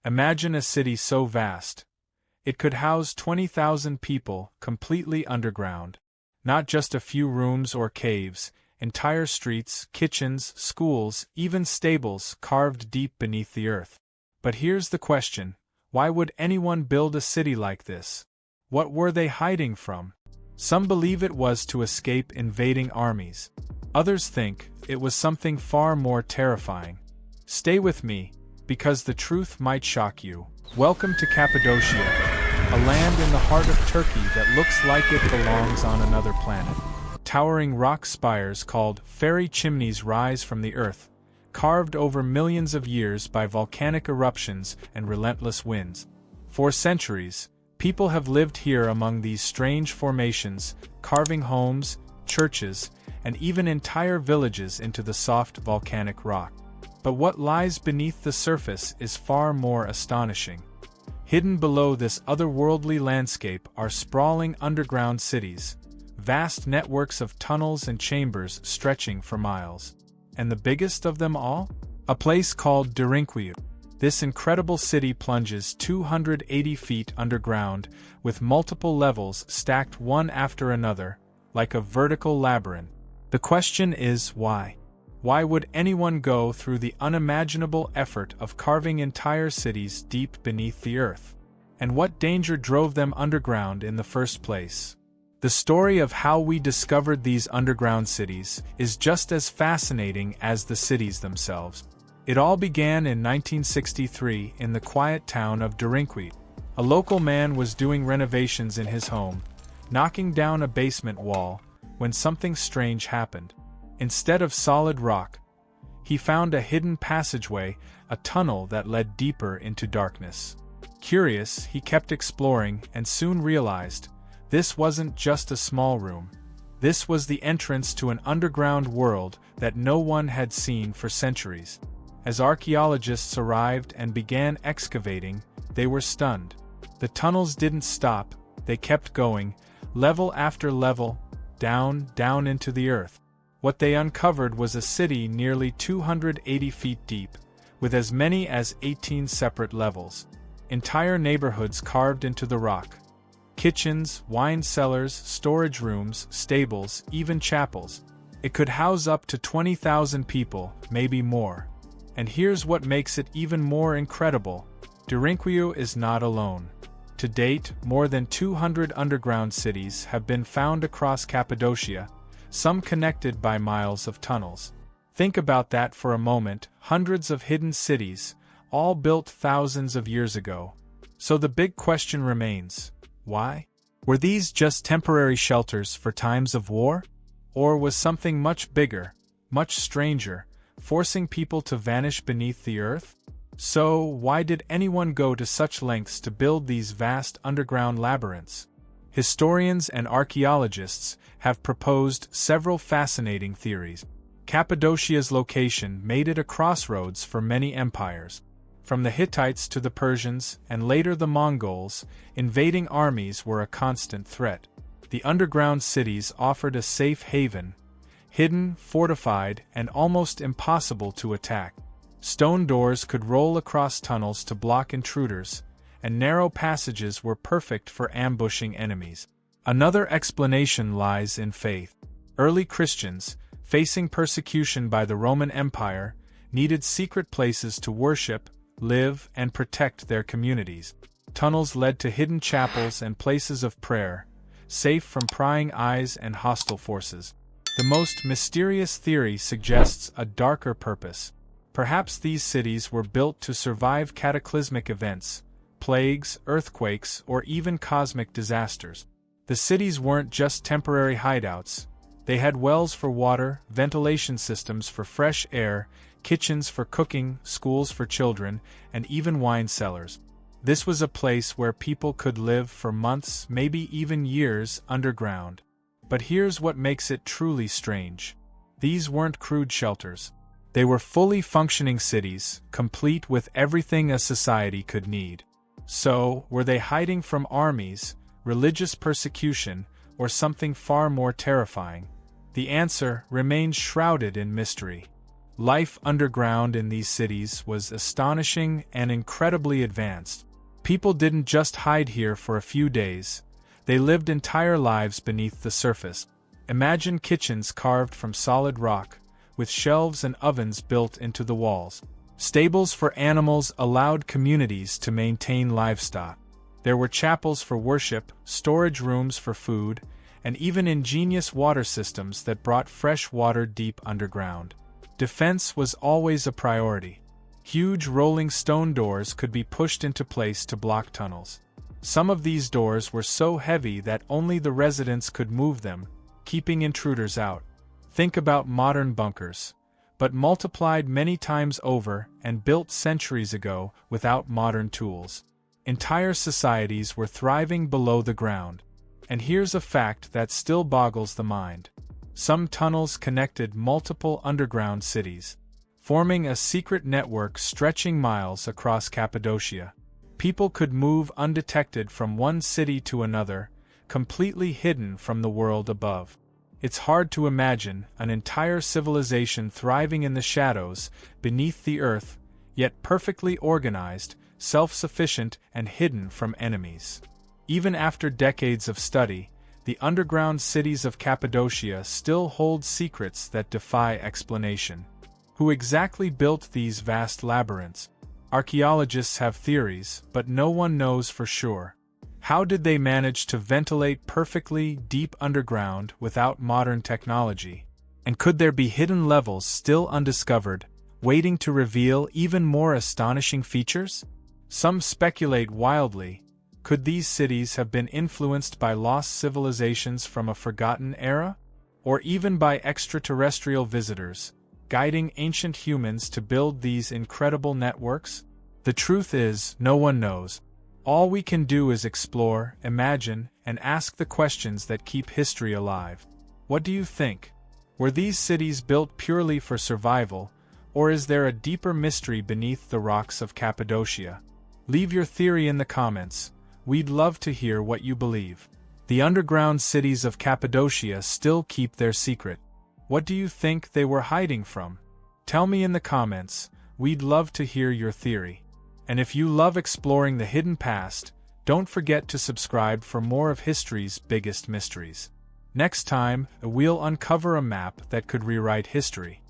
Imagine a city so vast. It could house 20,000 people completely underground. Not just a few rooms or caves, entire streets, kitchens, schools, even stables carved deep beneath the earth. But here's the question: why would anyone build a city like this? What were they hiding from? Some believe it was to escape invading armies. Others think it was something far more terrifying. Stay with me, because the truth might shock you. Welcome to Cappadocia, a land in the heart of Turkey that looks like it belongs on another planet. Towering rock spires called fairy chimneys rise from the earth, carved over millions of years by volcanic eruptions and relentless winds. For centuries, people have lived here among these strange formations, carving homes, churches, and even entire villages into the soft volcanic rock. But what lies beneath the surface is far more astonishing. Hidden below this otherworldly landscape are sprawling underground cities, vast networks of tunnels and chambers stretching for miles. And the biggest of them all? A place called Derinkuyu. This incredible city plunges 280 feet underground, with multiple levels stacked one after another, like a vertical labyrinth. The question is why? Why would anyone go through the unimaginable effort of carving entire cities deep beneath the earth? And what danger drove them underground in the first place? The story of how we discovered these underground cities is just as fascinating as the cities themselves. It all began in 1963 in the quiet town of Derinkuyu. A local man was doing renovations in his home, knocking down a basement wall, when something strange happened. Instead of solid rock, he found a hidden passageway, a tunnel that led deeper into darkness. Curious, he kept exploring and soon realized this wasn't just a small room. This was the entrance to an underground world that no one had seen for centuries. As archaeologists arrived and began excavating, they were stunned. The tunnels didn't stop, they kept going, level after level, down into the earth. What they uncovered was a city nearly 280 feet deep, with as many as 18 separate levels. Entire neighborhoods carved into the rock. Kitchens, wine cellars, storage rooms, stables, even chapels. It could house up to 20,000 people, maybe more. And here's what makes it even more incredible: Derinkuyu is not alone. To date, more than 200 underground cities have been found across Cappadocia, some connected by miles of tunnels. Think about that for a moment: hundreds of hidden cities, all built thousands of years ago. So the big question remains: why? Were these just temporary shelters for times of war? Or was something much bigger, much stranger, forcing people to vanish beneath the earth? So, why did anyone go to such lengths to build these vast underground labyrinths? Historians and archaeologists have proposed several fascinating theories. Cappadocia's location made it a crossroads for many empires. From the Hittites to the Persians and later the Mongols, invading armies were a constant threat. The underground cities offered a safe haven, hidden, fortified, and almost impossible to attack. Stone doors could roll across tunnels to block intruders, and narrow passages were perfect for ambushing enemies. Another explanation lies in faith. Early Christians, facing persecution by the Roman Empire, needed secret places to worship, live, and protect their communities. Tunnels led to hidden chapels and places of prayer, safe from prying eyes and hostile forces. The most mysterious theory suggests a darker purpose. Perhaps these cities were built to survive cataclysmic events, plagues, earthquakes, or even cosmic disasters. The cities weren't just temporary hideouts. They had wells for water, ventilation systems for fresh air, kitchens for cooking, schools for children, and even wine cellars. This was a place where people could live for months, maybe even years, underground. But here's what makes it truly strange. These weren't crude shelters. They were fully functioning cities, complete with everything a society could need. So, were they hiding from armies, religious persecution, or something far more terrifying? The answer remains shrouded in mystery. Life underground in these cities was astonishing and incredibly advanced. People didn't just hide here for a few days, they lived entire lives beneath the surface. Imagine kitchens carved from solid rock, with shelves and ovens built into the walls. Stables for animals allowed communities to maintain livestock. There were chapels for worship, storage rooms for food, and even ingenious water systems that brought fresh water deep underground. Defense was always a priority. Huge rolling stone doors could be pushed into place to block tunnels. Some of these doors were so heavy that only the residents could move them, keeping intruders out. Think about modern bunkers, but multiplied many times over and built centuries ago without modern tools. Entire societies were thriving below the ground. And here's a fact that still boggles the mind. Some tunnels connected multiple underground cities, forming a secret network stretching miles across Cappadocia. People could move undetected from one city to another, completely hidden from the world above. It's hard to imagine an entire civilization thriving in the shadows, beneath the earth, yet perfectly organized, self-sufficient, and hidden from enemies. Even after decades of study, the underground cities of Cappadocia still hold secrets that defy explanation. Who exactly built these vast labyrinths? Archaeologists have theories, but no one knows for sure. How did they manage to ventilate perfectly deep underground without modern technology? And could there be hidden levels still undiscovered, waiting to reveal even more astonishing features? Some speculate wildly. Could these cities have been influenced by lost civilizations from a forgotten era? Or even by extraterrestrial visitors, guiding ancient humans to build these incredible networks? The truth is, no one knows. All we can do is explore, imagine, and ask the questions that keep history alive. What do you think? Were these cities built purely for survival, or is there a deeper mystery beneath the rocks of Cappadocia? Leave your theory in the comments. We'd love to hear what you believe. The underground cities of Cappadocia still keep their secret. What do you think they were hiding from? Tell me in the comments. We'd love to hear your theory. And if you love exploring the hidden past, don't forget to subscribe for more of history's biggest mysteries. Next time, we'll uncover a map that could rewrite history.